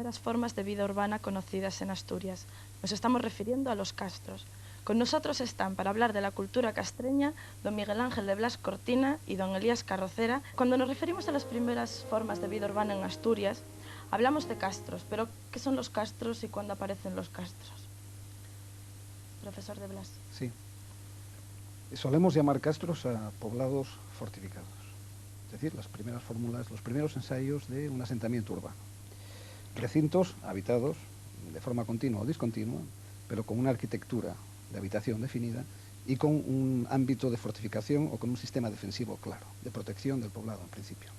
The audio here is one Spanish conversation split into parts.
primeras formas de vida urbana conocidas en Asturias. Nos estamos refiriendo a los castros. Con nosotros están, para hablar de la cultura castreña, don Miguel Ángel de Blas Cortina y don Elías Carrocera. Cuando nos referimos a las primeras formas de vida urbana en Asturias, hablamos de castros, pero ¿qué son los castros y cuándo aparecen los castros? Profesor de Blas. Sí. Solemos llamar castros a poblados fortificados. Es decir, las primeras fórmulas, los primeros ensayos de un asentamiento urbano. Recintos habitados de forma continua o discontinua, pero con una arquitectura de habitación definida y con un ámbito de fortificación o con un sistema defensivo claro, de protección del poblado en principio.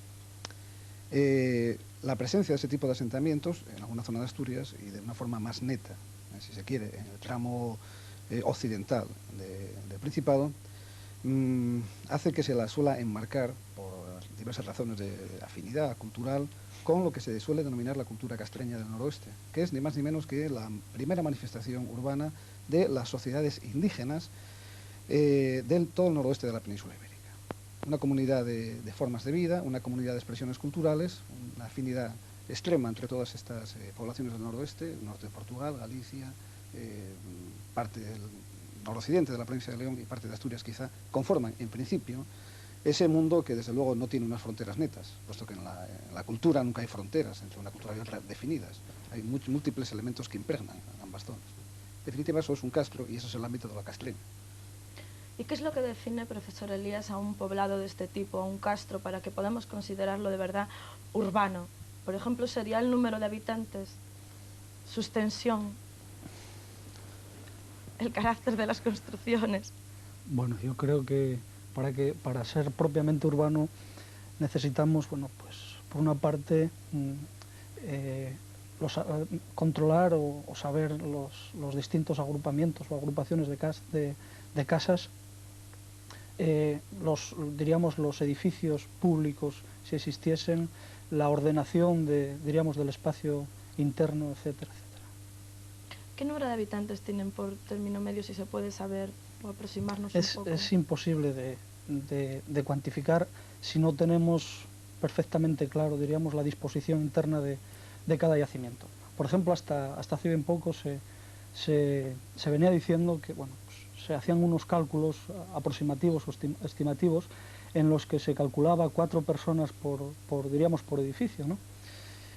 La presencia de ese tipo de asentamientos en alguna zona de Asturias y de una forma más neta, si se quiere, en el tramo occidental del Principado, hace que se la suela enmarcar por diversas razones de afinidad cultural con lo que se suele denominar la cultura castreña del noroeste, que es ni más ni menos que la primera manifestación urbana de las sociedades indígenas del todo el noroeste de la península ibérica. Una comunidad de formas de vida, una comunidad de expresiones culturales, una afinidad extrema entre todas estas poblaciones del noroeste, el norte de Portugal, Galicia, parte del noroccidente de la provincia de León y parte de Asturias quizá, conforman en principio ese mundo que desde luego no tiene unas fronteras netas, puesto que en la cultura nunca hay fronteras entre una cultura y otra definidas, hay múltiples elementos que impregnan ambas zonas. En definitiva, eso es un castro y eso es el ámbito de la castreña. ¿Y qué es lo que define, profesor Elías, a un poblado de este tipo, a un castro, para que podamos considerarlo de verdad urbano? Por ejemplo, ¿sería el número de habitantes, su extensión, el carácter de las construcciones? Bueno, yo creo que para ser propiamente urbano necesitamos, bueno, pues por una parte controlar o saber los distintos agrupamientos o agrupaciones de casas, diríamos los edificios públicos, si existiesen, la ordenación del espacio interno, etcétera, etcétera. ¿Qué número de habitantes tienen por término medio, si se puede saber o aproximarnos un poco? Es imposible de cuantificar si no tenemos perfectamente claro, diríamos, la disposición interna de cada yacimiento. Por ejemplo, hasta hace bien poco se venía diciendo que, bueno, pues, se hacían unos cálculos aproximativos o estimativos en los que se calculaba 4 personas diríamos, por edificio, ¿no?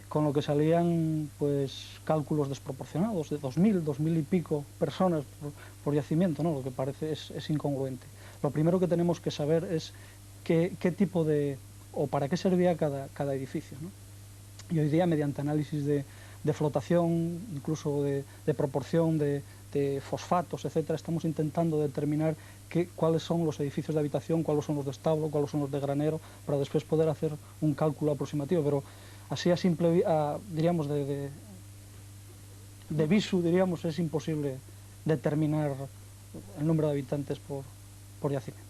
Con lo que salían pues cálculos desproporcionados de 2.000 y pico personas por yacimiento, ¿no? Lo que parece es incongruente. Lo primero que tenemos que saber es qué tipo o para qué servía cada edificio, ¿no? Y hoy día, mediante análisis de flotación, incluso de proporción de fosfatos, etcétera, estamos intentando determinar cuáles son los edificios de habitación, cuáles son los de establo, cuáles son los de granero, para después poder hacer un cálculo aproximativo. Pero así a simple, diríamos, de visu, diríamos, es imposible determinar el número de habitantes por yacimiento.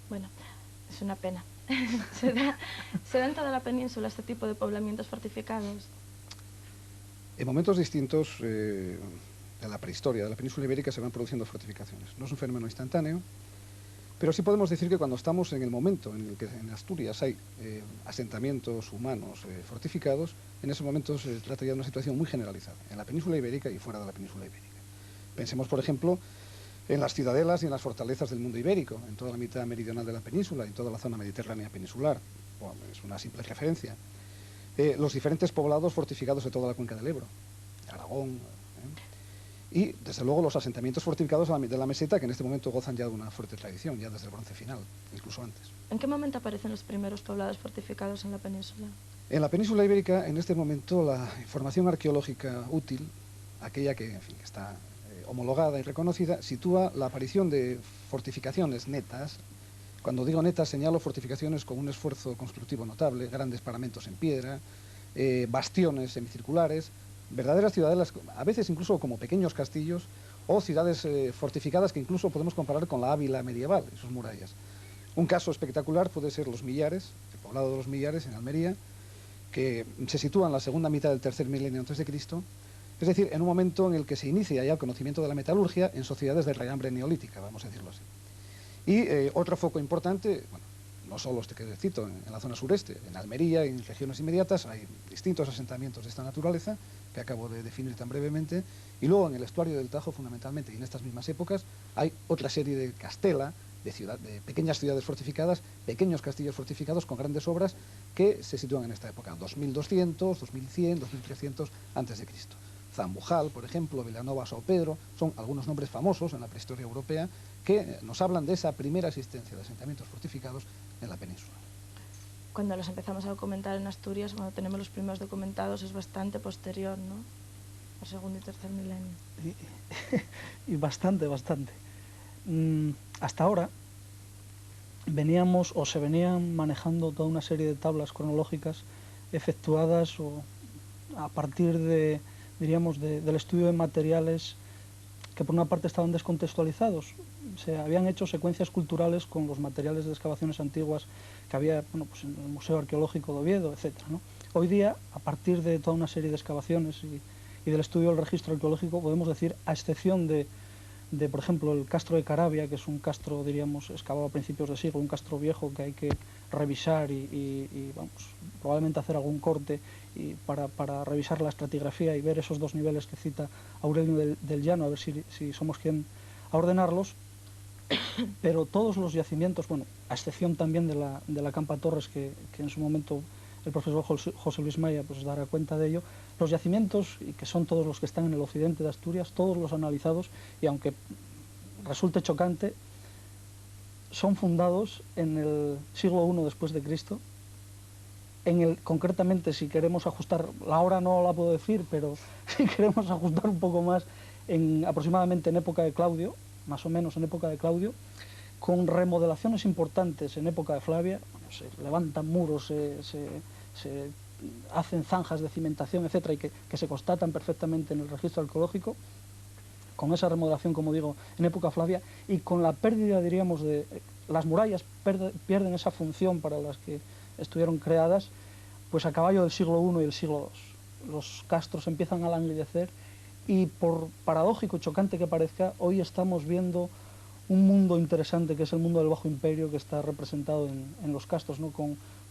Bueno, es una pena. ¿Se da en toda la península este tipo de poblamientos fortificados? En momentos distintos de la prehistoria de la península ibérica se van produciendo fortificaciones. No es un fenómeno instantáneo, pero sí podemos decir que cuando estamos en el momento en el que en Asturias hay asentamientos humanos fortificados, en esos momentos se trata ya de una situación muy generalizada, en la península ibérica y fuera de la península ibérica. Pensemos, por ejemplo, en las ciudadelas y en las fortalezas del mundo ibérico, en toda la mitad meridional de la península, en toda la zona mediterránea peninsular. Bueno, es una simple referencia. Los diferentes poblados fortificados de toda la cuenca del Ebro, Aragón, y desde luego los asentamientos fortificados de la meseta, que en este momento gozan ya de una fuerte tradición, ya desde el Bronce final, incluso antes. ¿En qué momento aparecen los primeros poblados fortificados en la península? En la península ibérica, en este momento, la información arqueológica útil, aquella que, en fin, está homologada y reconocida, sitúa la aparición de fortificaciones netas. Cuando digo netas, señalo fortificaciones con un esfuerzo constructivo notable, grandes paramentos en piedra, bastiones semicirculares, verdaderas ciudadelas, a veces incluso como pequeños castillos, o ciudades fortificadas que incluso podemos comparar con la Ávila medieval y sus murallas. Un caso espectacular puede ser Los Millares, el poblado de Los Millares en Almería, que se sitúa en la segunda mitad del tercer milenio a.C., es decir, en un momento en el que se inicia ya el conocimiento de la metalurgia en sociedades de raigambre neolítica, vamos a decirlo así. Y otro foco importante, bueno, no solo este que cito, en la zona sureste, en Almería y en regiones inmediatas hay distintos asentamientos de esta naturaleza, que acabo de definir tan brevemente, y luego en el estuario del Tajo, fundamentalmente, y en estas mismas épocas, hay otra serie de castela, de pequeñas ciudades fortificadas, pequeños castillos fortificados con grandes obras que se sitúan en esta época, 2200, 2100, 2300 a.C. Zambujal, por ejemplo, Vilanova, São Pedro, son algunos nombres famosos en la prehistoria europea que nos hablan de esa primera existencia de asentamientos fortificados en la península. Cuando los empezamos a documentar en Asturias, cuando tenemos los primeros documentados, es bastante posterior, ¿no? Al segundo y tercer milenio. Y bastante. Hasta ahora veníamos o se venían manejando toda una serie de tablas cronológicas efectuadas a partir de, diríamos, del estudio de materiales que por una parte estaban descontextualizados. Se habían hecho secuencias culturales con los materiales de excavaciones antiguas que había, bueno, pues en el Museo Arqueológico de Oviedo, etc., ¿no? Hoy día, a partir de toda una serie de excavaciones y del estudio del registro arqueológico, podemos decir, a excepción de, por ejemplo, el castro de Caravia, que es un castro, diríamos, excavado a principios de siglo, un castro viejo que hay que revisar y vamos, probablemente hacer algún corte para revisar la estratigrafía y ver esos dos niveles que cita Aurelio del Llano, a ver si somos quien a ordenarlos. Pero todos los yacimientos, bueno, a excepción también de la Campa Torres, que en su momento el profesor José Luis Maya pues dará cuenta de ello, los yacimientos, y que son todos los que están en el occidente de Asturias, todos los analizados, y aunque resulte chocante, son fundados en el siglo I después de Cristo. Concretamente, si queremos ajustar, la hora no la puedo decir, pero si queremos ajustar un poco más, aproximadamente en época de Claudio, más o menos en época de Claudio, con remodelaciones importantes en época de Flavia. Bueno, se levantan muros, se hacen zanjas de cimentación, etcétera, y que se constatan perfectamente en el registro arqueológico, con esa remodelación, como digo, en época Flavia, y con la pérdida, diríamos, de las murallas pierden esa función para las que estuvieron creadas, pues a caballo del siglo I y el siglo II. Los castros empiezan a languidecer y, por paradójico y chocante que parezca, hoy estamos viendo un mundo interesante que es el mundo del Bajo Imperio, que está representado en los castros, ¿no?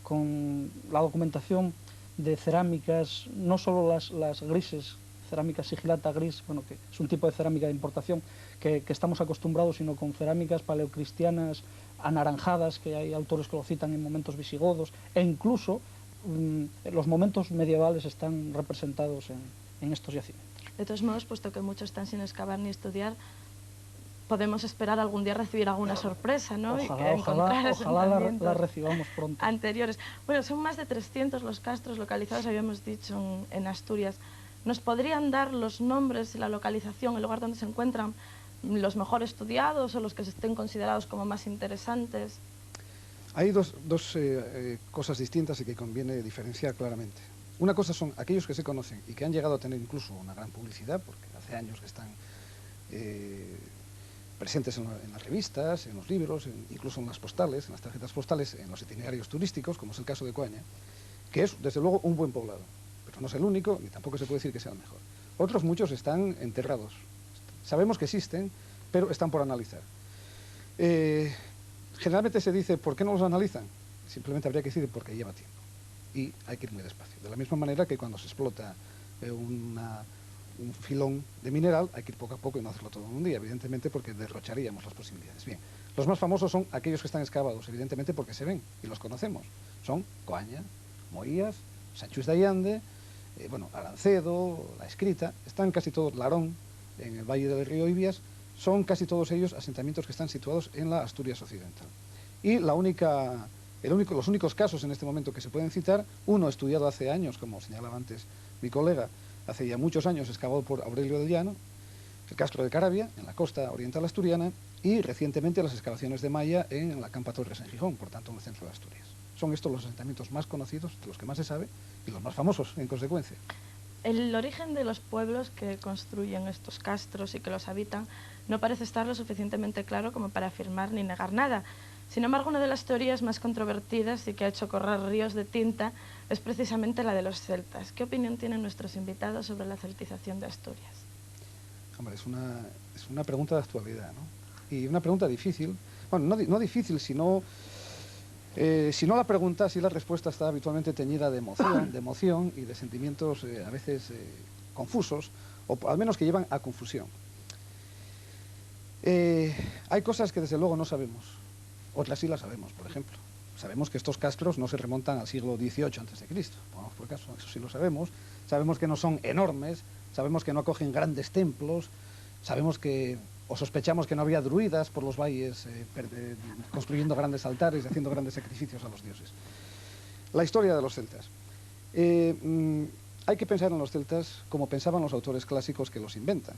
Con la documentación de cerámicas, no solo las grises, cerámica sigilata gris, bueno, que es un tipo de cerámica de importación que estamos acostumbrados, sino con cerámicas paleocristianas anaranjadas, que hay autores que lo citan en momentos visigodos, e incluso los momentos medievales están representados en estos yacimientos. De todos modos, puesto que muchos están sin excavar ni estudiar, podemos esperar algún día recibir alguna sorpresa, ¿no? Ojalá la recibamos pronto. Anteriores. Bueno, son más de 300 los castros localizados, habíamos dicho, en Asturias. ¿Nos podrían dar los nombres y la localización, el lugar donde se encuentran los mejor estudiados o los que estén considerados como más interesantes? Hay dos cosas distintas y que conviene diferenciar claramente. Una cosa son aquellos que se conocen y que han llegado a tener incluso una gran publicidad, porque hace años que están presentes en las revistas, en los libros, incluso en las postales, en las tarjetas postales, en los itinerarios turísticos, como es el caso de Coaña, que es, desde luego, un buen poblado. Pero no es el único, ni tampoco se puede decir que sea el mejor. Otros muchos están enterrados. Sabemos que existen, pero están por analizar. Generalmente se dice, ¿por qué no los analizan? Simplemente habría que decir porque lleva tiempo. Y hay que ir muy despacio. De la misma manera que cuando se explota un filón de mineral, hay que ir poco a poco y no hacerlo todo en un día, evidentemente, porque derrocharíamos las posibilidades. Bien, los más famosos son aquellos que están excavados, evidentemente porque se ven y los conocemos. Son Coaña, Moías, Sanchús de Allande, Arancedo, La Escrita, están casi todos, Larón, en el valle del río Ibias, son casi todos ellos asentamientos que están situados en la Asturias occidental. Y los únicos casos en este momento que se pueden citar, uno estudiado hace años, como señalaba antes mi colega, hace ya muchos años, excavado por Aurelio del Llano, el castro de Caravia, en la costa oriental asturiana, y recientemente las excavaciones de Maya en la Campa Torres en Gijón, por tanto en el centro de Asturias. Son estos los asentamientos más conocidos, de los que más se sabe, y los más famosos, en consecuencia. El origen de los pueblos que construyen estos castros y que los habitan no parece estar lo suficientemente claro como para afirmar ni negar nada. Sin embargo, una de las teorías más controvertidas y que ha hecho correr ríos de tinta es precisamente la de los celtas. ¿Qué opinión tienen nuestros invitados sobre la celtización de Asturias? Hombre, es una pregunta de actualidad, ¿no? Y una pregunta difícil. Bueno, no difícil, sino Si no la pregunta, sí la respuesta está habitualmente teñida de emoción y de sentimientos a veces confusos, o al menos que llevan a confusión. Hay cosas que desde luego no sabemos, otras sí las sabemos. Por ejemplo, sabemos que estos castros no se remontan al siglo XVIII a.C., pongamos por caso, eso sí lo sabemos. Sabemos que no son enormes, sabemos que no acogen grandes templos, sabemos que, o sospechamos que no había druidas por los valles construyendo grandes altares y haciendo grandes sacrificios a los dioses. La historia de los celtas. Hay que pensar en los celtas como pensaban los autores clásicos que los inventan.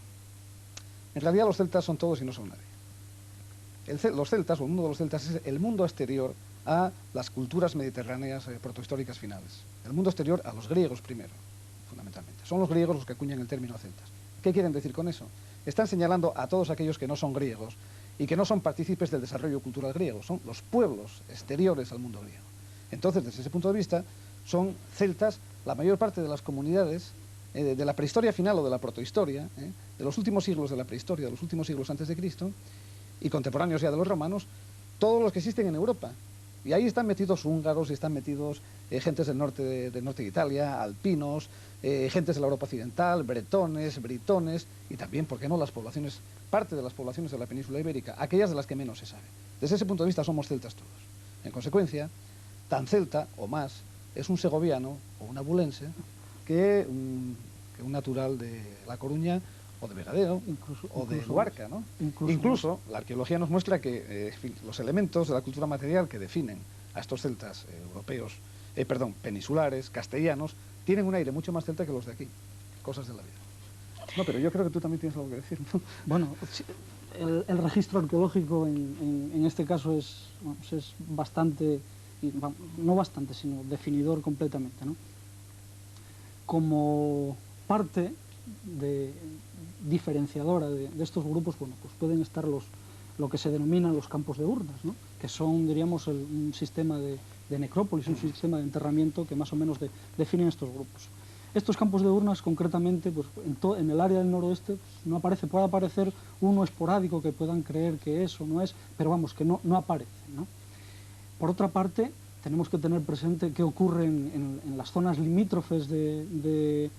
En realidad los celtas son todos y no son nadie. Los celtas, o el mundo de los celtas, es el mundo exterior a las culturas mediterráneas protohistóricas finales. El mundo exterior a los griegos primero, fundamentalmente. Son los griegos los que acuñan el término celtas. ¿Qué quieren decir con eso? Están señalando a todos aquellos que no son griegos y que no son partícipes del desarrollo cultural griego. Son los pueblos exteriores al mundo griego. Entonces, desde ese punto de vista, son celtas la mayor parte de las comunidades de la prehistoria final o de la protohistoria, de los últimos siglos de la prehistoria, de los últimos siglos antes de Cristo, y contemporáneos ya de los romanos, todos los que existen en Europa. Y ahí están metidos húngaros, y están metidos gentes del norte de Italia, alpinos, gentes de la Europa occidental, bretones, britones, y también, ¿por qué no?, las poblaciones, parte de las poblaciones de la península ibérica, aquellas de las que menos se sabe. Desde ese punto de vista somos celtas todos. En consecuencia, tan celta o más es un segoviano o un abulense que un natural de La Coruña o de Vegadeo, o de Luarca, ¿no? Incluso la arqueología nos muestra que los elementos de la cultura material que definen a estos celtas europeos, peninsulares, castellanos, tienen un aire mucho más celta que los de aquí. Cosas de la vida. No, pero yo creo que tú también tienes algo que decir, ¿no? Bueno, el registro arqueológico en este caso es bastante, no bastante, sino definidor completamente, ¿no? Como parte diferenciadora de estos grupos, bueno, pues pueden estar lo que se denominan los campos de urnas, ¿no? Que son, diríamos, un sistema de necrópolis, un sistema de enterramiento que más o menos definen estos grupos. Estos campos de urnas, concretamente, pues, en el área del noroeste, pues, no aparece, puede aparecer uno esporádico que puedan creer que es o no es, pero vamos, que no aparece, ¿no? Por otra parte, tenemos que tener presente qué ocurre en las zonas limítrofes del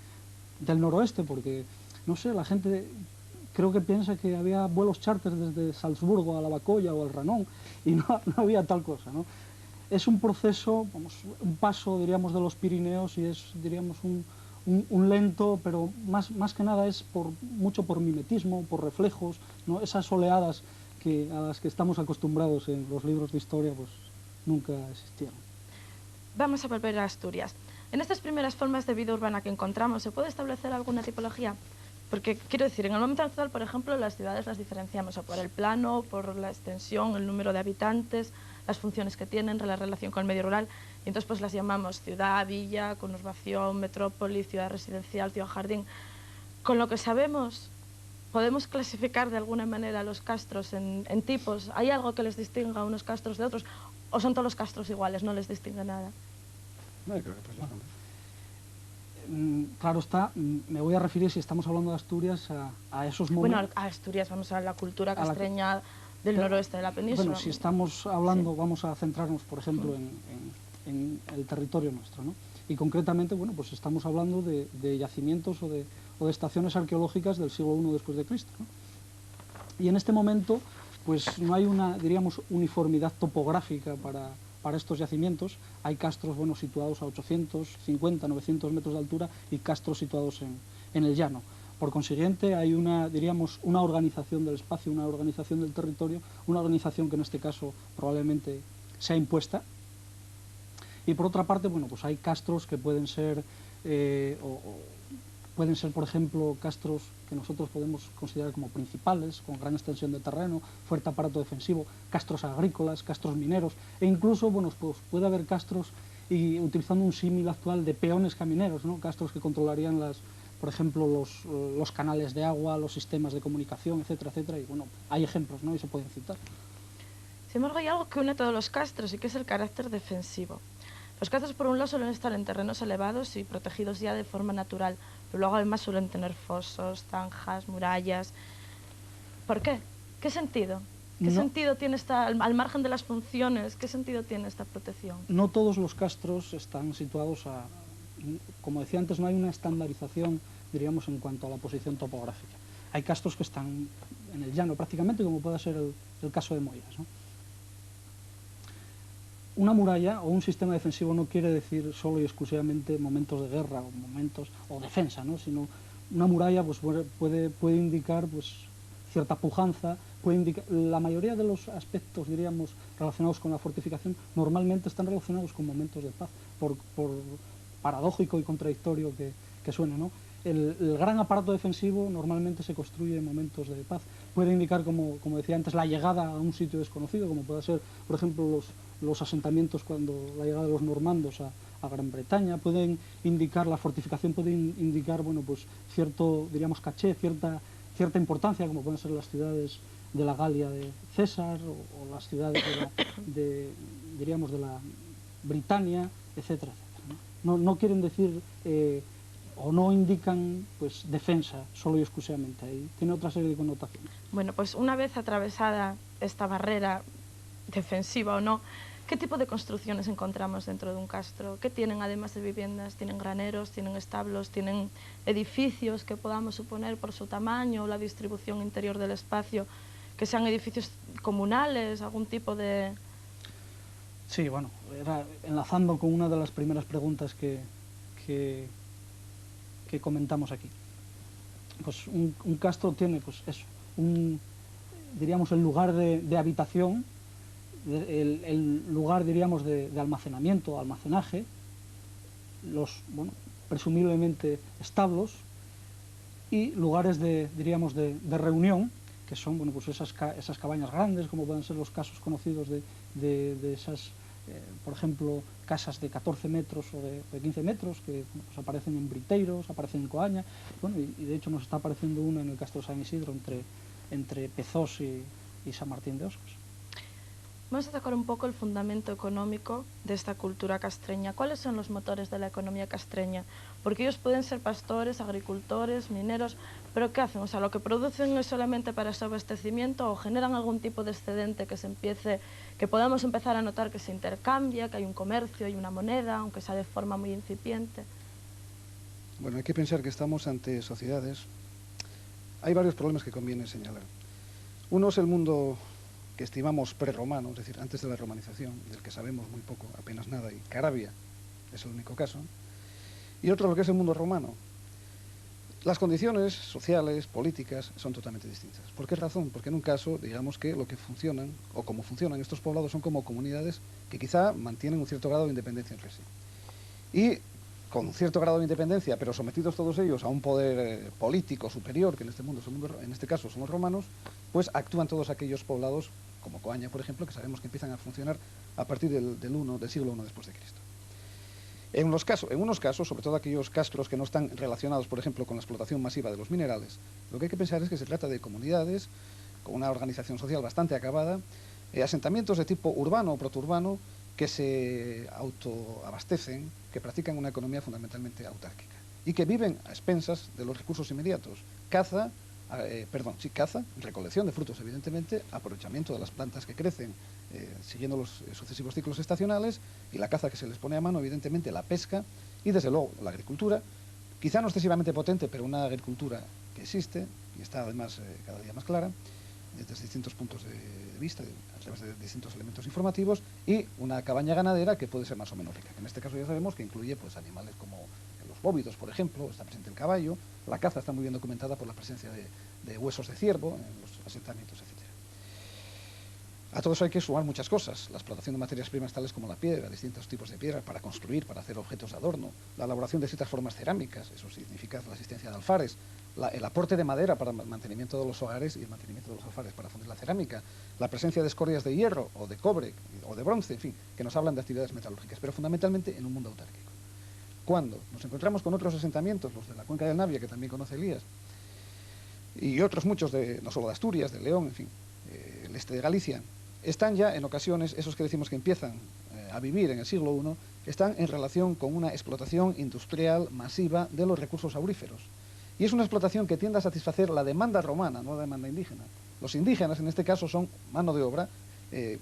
noroeste, porque, no sé, la gente creo que piensa que había vuelos charter desde Salzburgo a la Bacoya o al Ranón, y no había tal cosa, ¿no? Es un proceso, vamos, un paso, diríamos, de los Pirineos, y es, diríamos, un lento, pero más que nada es mucho por mimetismo, por reflejos, ¿no? Esas oleadas a las que estamos acostumbrados en los libros de historia, pues nunca existieron. Vamos a volver a Asturias. En estas primeras formas de vida urbana que encontramos, ¿se puede establecer alguna tipología? Porque, quiero decir, en el momento actual, por ejemplo, las ciudades las diferenciamos o por el plano, por la extensión, el número de habitantes, las funciones que tienen, la relación con el medio rural, y entonces pues las llamamos ciudad, villa, conurbación, metrópoli, ciudad residencial, ciudad jardín. Con lo que sabemos, ¿podemos clasificar de alguna manera los castros en tipos? ¿Hay algo que les distinga a unos castros de otros? ¿O son todos los castros iguales, no les distingue nada? No, creo que pues, claro está, me voy a referir, si estamos hablando de Asturias, a esos momentos. Bueno, a Asturias, vamos a la cultura castreña del noroeste de la península. Bueno, si estamos hablando, sí, vamos a centrarnos, por ejemplo, en el territorio nuestro, ¿no? Y concretamente, bueno, pues estamos hablando de yacimientos o de estaciones arqueológicas del siglo I después de Cristo, ¿no? Y en este momento, pues no hay una, diríamos, uniformidad topográfica para estos yacimientos. Hay castros, bueno, situados a 850, 900 metros de altura y castros situados en el llano. Por consiguiente, hay diríamos, una organización del espacio, una organización del territorio, una organización que en este caso probablemente sea impuesta. Y por otra parte, bueno, pues hay castros que pueden ser, por ejemplo, castros que nosotros podemos considerar como principales, con gran extensión de terreno, fuerte aparato defensivo, castros agrícolas, castros mineros, e incluso, bueno, pues puede haber castros, y utilizando un símil actual, de peones camineros, ¿no? Castros que controlarían por ejemplo, los canales de agua, los sistemas de comunicación, etcétera, etcétera, y bueno, hay ejemplos, ¿no? Y se pueden citar. Sin embargo, hay algo que une a todos los castros y que es el carácter defensivo. Los castros, por un lado, suelen estar en terrenos elevados y protegidos ya de forma natural, pero luego además suelen tener fosos, zanjas, murallas. ¿Por qué? ¿Qué sentido ¿Qué No. sentido tiene al margen de las funciones, qué sentido tiene esta protección? No todos los castros están situados como decía antes, no hay una estandarización, diríamos, en cuanto a la posición topográfica. Hay castros que están en el llano prácticamente, como puede ser el caso de Moiras, ¿no? Una muralla o un sistema defensivo no quiere decir solo y exclusivamente momentos de guerra o defensa, ¿no? Sino una muralla pues, puede indicar pues, cierta pujanza, la mayoría de los aspectos, diríamos, relacionados con la fortificación normalmente están relacionados con momentos de paz, por paradójico y contradictorio que suene, ¿no? El gran aparato defensivo normalmente se construye en momentos de paz. Puede indicar, como decía antes, la llegada a un sitio desconocido, como puede ser, por ejemplo, los asentamientos cuando la llegada de los normandos a Gran Bretaña. Pueden indicar, la fortificación puede indicar, bueno, pues cierto, diríamos, caché, cierta importancia, como pueden ser las ciudades de la Galia de César o las ciudades diríamos, de la Britania, etcétera, etcétera, ¿no? No quieren decir o no indican pues defensa solo y exclusivamente, ahí tiene otra serie de connotaciones. Bueno, pues una vez atravesada esta barrera defensiva o no, ¿qué tipo de construcciones encontramos dentro de un castro? ¿Qué tienen además de viviendas? ¿Tienen graneros, tienen establos, tienen edificios que podamos suponer por su tamaño o la distribución interior del espacio, que sean edificios comunales, algún tipo de...? Sí, bueno, era enlazando con una de las primeras preguntas que comentamos aquí. Pues un castro tiene, pues eso, diríamos, el lugar de habitación, el lugar, diríamos, de almacenamiento, almacenaje, bueno, presumiblemente establos, y lugares diríamos, de reunión, que son, bueno, pues esas cabañas grandes, como pueden ser los casos conocidos de esas, por ejemplo, casas de 14 metros o de 15 metros, que pues aparecen en Briteiros, aparecen en Coaña, bueno, y de hecho nos está apareciendo una en el Castro de San Isidro, entre Pezós y San Martín de Oscos. Vamos a tocar un poco el fundamento económico de esta cultura castreña. ¿Cuáles son los motores de la economía castreña? Porque ellos pueden ser pastores, agricultores, mineros, pero ¿qué hacen? O sea, ¿lo que producen es solamente para su abastecimiento o generan algún tipo de excedente que podamos empezar a notar que se intercambia, que hay un comercio y una moneda, aunque sea de forma muy incipiente? Bueno, hay que pensar que estamos ante sociedades. Hay varios problemas que conviene señalar. Uno es el mundo que estimamos prerromano, es decir, antes de la romanización, del que sabemos muy poco, apenas nada, y Caravia es el único caso. Y otro, lo que es el mundo romano. Las condiciones sociales, políticas, son totalmente distintas. ¿Por qué razón? Porque en un caso, digamos que lo que funcionan, o como funcionan estos poblados, son como comunidades que quizá mantienen un cierto grado de independencia entre sí. Y con un cierto grado de independencia, pero sometidos todos ellos a un poder político superior, que en este caso son los romanos, pues actúan todos aquellos poblados, como Coaña, por ejemplo, que sabemos que empiezan a funcionar a partir del siglo I después de Cristo. En unos casos, sobre todo aquellos castros que no están relacionados, por ejemplo, con la explotación masiva de los minerales, lo que hay que pensar es que se trata de comunidades con una organización social bastante acabada, asentamientos de tipo urbano o proturbano que se autoabastecen, que practican una economía fundamentalmente autárquica y que viven a expensas de los recursos inmediatos. Caza, recolección de frutos, evidentemente, aprovechamiento de las plantas que crecen siguiendo los sucesivos ciclos estacionales, y la caza que se les pone a mano, evidentemente, la pesca y, desde luego, la agricultura, quizá no excesivamente potente, pero una agricultura que existe y está además cada día más clara, desde distintos puntos de vista, a través de distintos elementos informativos, y una cabaña ganadera que puede ser más o menos rica. En este caso ya sabemos que incluye pues, animales como los bóvidos, por ejemplo, está presente el caballo, la caza está muy bien documentada por la presencia de huesos de ciervo en los asentamientos, etc. A todo eso hay que sumar muchas cosas: la explotación de materias primas tales como la piedra, distintos tipos de piedra para construir, para hacer objetos de adorno, la elaboración de ciertas formas cerámicas, eso significa la existencia de alfares, el aporte de madera para el mantenimiento de los hogares y el mantenimiento de los alfares para fundir la cerámica, la presencia de escorias de hierro o de cobre o de bronce, en fin, que nos hablan de actividades metalúrgicas, pero fundamentalmente en un mundo autárquico. Cuando nos encontramos con otros asentamientos, los de la cuenca del Navia, que también conoce Elías, y otros muchos, no solo de Asturias, de León, en fin, el este de Galicia, están ya en ocasiones, esos que decimos que empiezan a vivir en el siglo I, están en relación con una explotación industrial masiva de los recursos auríferos. Y es una explotación que tiende a satisfacer la demanda romana, no la demanda indígena. Los indígenas, en este caso, son mano de obra,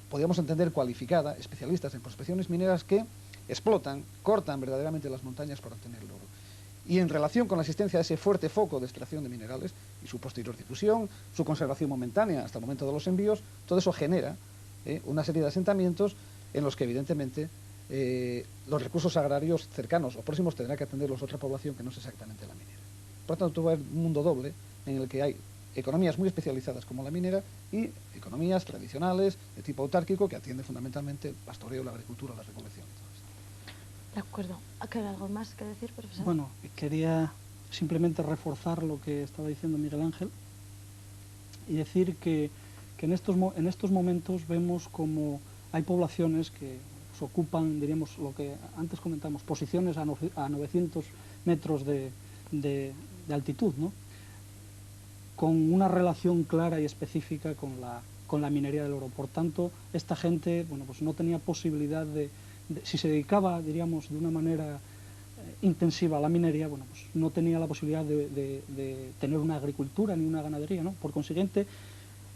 podríamos entender cualificada, especialistas en prospecciones mineras que explotan, cortan verdaderamente las montañas para obtener el oro. Y en relación con la existencia de ese fuerte foco de extracción de minerales y su posterior difusión, su conservación momentánea hasta el momento de los envíos, todo eso genera una serie de asentamientos en los que evidentemente los recursos agrarios cercanos o próximos tendrá que atenderlos otra población que no es exactamente la minera. Por lo tanto, va a haber un mundo doble en el que hay economías muy especializadas como la minera y economías tradicionales de tipo autárquico que atienden fundamentalmente el pastoreo, la agricultura, la recolección. De acuerdo. ¿Hay algo más que decir, profesor? Bueno, quería simplemente reforzar lo que estaba diciendo Miguel Ángel y decir que en estos momentos vemos como hay poblaciones que ocupan, diríamos, lo que antes comentamos, posiciones a 900 metros de altitud, ¿no? Con una relación clara y específica con la minería del oro. Por tanto, esta gente, bueno, pues no tenía posibilidad si se dedicaba, diríamos, de una manera intensiva a la minería, bueno, pues no tenía la posibilidad de tener una agricultura ni una ganadería, ¿no? Por consiguiente,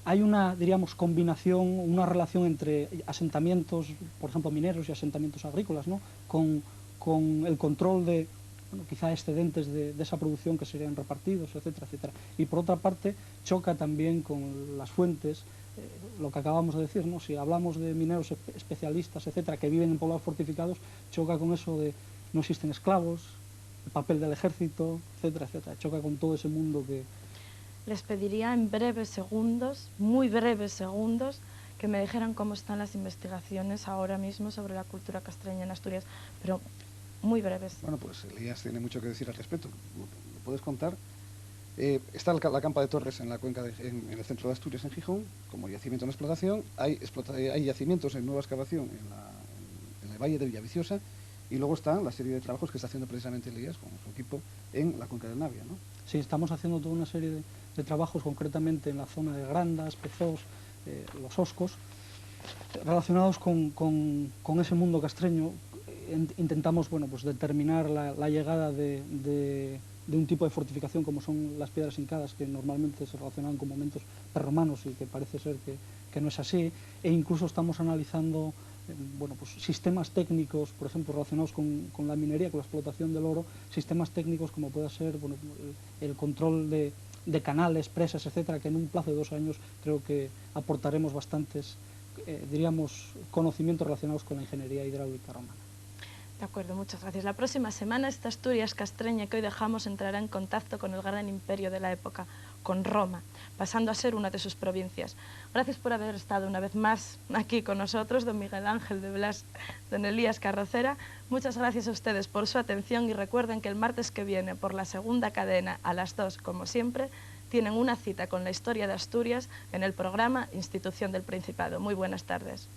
hay una, diríamos, combinación, una relación entre asentamientos, por ejemplo, mineros y asentamientos agrícolas, ¿no? Con el control de, bueno, quizá excedentes de esa producción que serían repartidos, etcétera, etcétera. Y por otra parte, choca también con las fuentes, lo que acabamos de decir, ¿no? Si hablamos de mineros especialistas, etcétera, que viven en poblados fortificados, choca con eso de no existen esclavos, el papel del ejército, etcétera, etcétera. Choca con todo ese mundo que... Les pediría en breves segundos, muy breves segundos, que me dijeran cómo están las investigaciones ahora mismo sobre la cultura castreña en Asturias, pero muy breves. Bueno, pues Elías tiene mucho que decir al respecto. ¿Lo puedes contar? Está la Campa de Torres en la cuenca en el centro de Asturias, en Gijón, como yacimiento en explotación. Hay yacimientos en nueva excavación en el Valle de Villaviciosa, y luego está la serie de trabajos que está haciendo precisamente Elías con su equipo en la cuenca del Navia, ¿no? Sí, estamos haciendo toda una serie de trabajos, concretamente en la zona de Grandas, Pezós, los Oscos, relacionados con ese mundo castreño. Intentamos, bueno, pues determinar la llegada de un tipo de fortificación como son las piedras hincadas, que normalmente se relacionan con momentos prerromanos y que parece ser que no es así, e incluso estamos analizando bueno, pues sistemas técnicos, por ejemplo, relacionados con la minería, con la explotación del oro, sistemas técnicos como pueda ser, bueno, el control de canales, presas, etcétera, que en un plazo de 2 años creo que aportaremos bastantes, diríamos, conocimientos relacionados con la ingeniería hidráulica romana. De acuerdo, muchas gracias. La próxima semana esta Asturias castreña que hoy dejamos entrará en contacto con el gran imperio de la época, con Roma, pasando a ser una de sus provincias. Gracias por haber estado una vez más aquí con nosotros, don Miguel Ángel de Blas, don Elías Carrocera. Muchas gracias a ustedes por su atención y recuerden que el martes que viene, por la segunda cadena, a las 2, como siempre, tienen una cita con la historia de Asturias en el programa Institución del Principado. Muy buenas tardes.